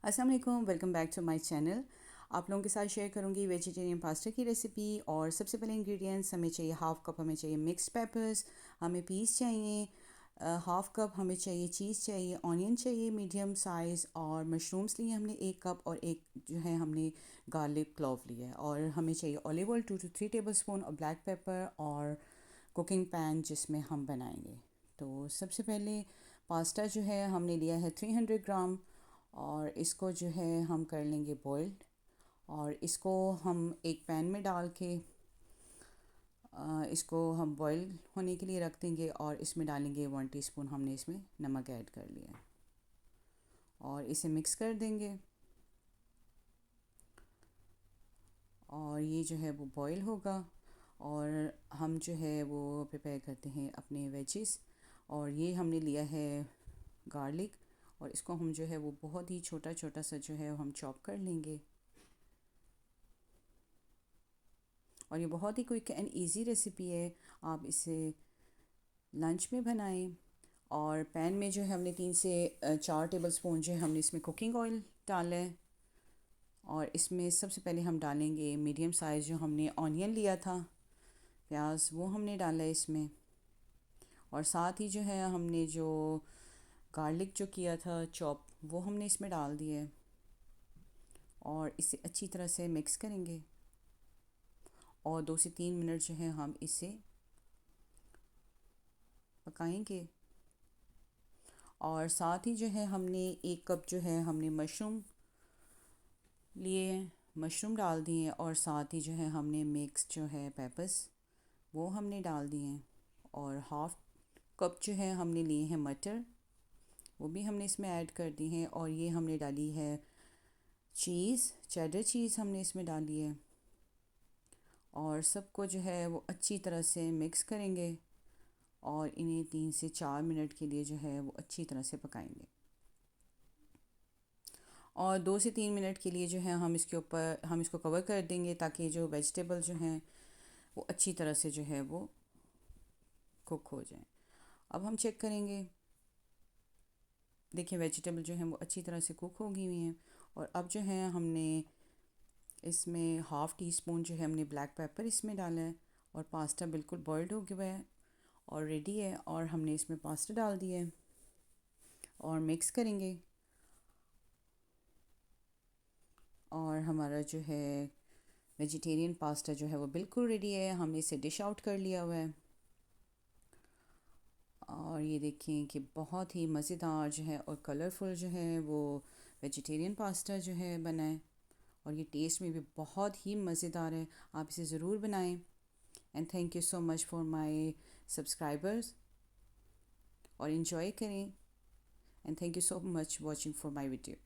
अस्सलाम वालेकुम, welcome back to my channel. आप लोगों के साथ शेयर करूंगी वेजिटेरियन पास्ता की रेसिपी। और सबसे पहले इंग्रेडिएंट्स हमें चाहिए, हाफ़ कप हमें चाहिए मिक्स्ड पेपर्स, हमें पीस चाहिए, हाफ़ कप हमें चाहिए चीज़ चाहिए, ऑनियन चाहिए मीडियम साइज़, और मशरूम्स लिए हमने 1 कप, और एक जो है हमने गार्लिक क्लॉव लिया है। और हमें चाहिए ऑलिव ऑयल 2 to 3 टेबलस्पून, और ब्लैक पेपर, और कुकिंग पैन जिसमें हम बनाएंगे। तो सबसे पहले पास्ता जो है हमने लिया है 300 ग्राम, और इसको जो है हम कर लेंगे बॉइल्ड। और इसको हम एक पैन में डाल के इसको हम बॉईल होने के लिए रख देंगे, और इसमें डालेंगे 1 टीस्पून, हमने इसमें नमक ऐड कर लिया है, और इसे मिक्स कर देंगे। और ये जो है वो बॉईल होगा, और हम जो है वो प्रिपेयर करते हैं अपने वेजिस। और ये हमने लिया है गार्लिक, और इसको हम जो है वो बहुत ही छोटा छोटा सा जो है हम चॉप कर लेंगे। और ये बहुत ही क्विक एंड इजी रेसिपी है, आप इसे लंच में बनाएं। और पैन में जो है हमने 3 से 4 टेबलस्पून जो है हमने इसमें कुकिंग ऑयल डाला है। और इसमें सबसे पहले हम डालेंगे मीडियम साइज़ जो हमने ऑनियन लिया था, प्याज, वो हमने डाला है इसमें। और साथ ही जो है हमने जो गार्लिक जो किया था चॉप, वो हमने इसमें डाल दिया है, और इसे अच्छी तरह से मिक्स करेंगे। और 2 से 3 मिनट जो है हम इसे पकाएंगे। और साथ ही जो है हमने 1 कप जो है हमने मशरूम लिए हैं, मशरूम डाल दिए हैं। और साथ ही जो है हमने मिक्स जो है पेपर्स, वो हमने डाल दिए हैं। और हाफ़ कप जो है हमने लिए हैं मटर, वो भी हमने इसमें ऐड कर दी हैं। और ये हमने डाली है चीज़, चेडर चीज़ हमने इसमें डाली है। और सबको जो है वो अच्छी तरह से मिक्स करेंगे, और इन्हें 3 से 4 मिनट के लिए जो है वो अच्छी तरह से पकाएंगे। और 2 से 3 मिनट के लिए जो है हम इसके ऊपर हम इसको कवर कर देंगे, ताकि जो वेजिटेबल जो हैं वो अच्छी तरह से जो है वो कुक हो जाए। अब हम चेक करेंगे, देखिए वेजिटेबल जो हैं वो अच्छी तरह से कुक हो गई हुई हैं। और अब जो है हमने इसमें ½ टीस्पून जो है हमने ब्लैक पेपर इसमें डाला है। और पास्ता बिल्कुल बॉइल्ड हो गया है और रेडी है। और हमने इसमें पास्ता डाल दिया है, और मिक्स करेंगे। और हमारा जो है वेजिटेरियन पास्ता जो है वो बिल्कुल रेडी है, हमने इसे डिश आउट कर लिया हुआ है। और ये देखें कि बहुत ही मज़ेदार जो है और कलरफुल जो है वो वेजिटेरियन पास्ता जो है बना है। और ये टेस्ट में भी बहुत ही मज़ेदार है, आप इसे ज़रूर बनाएं। And thank you so much for my subscribers, और इन्जॉय करें। And thank you so much watching for my video.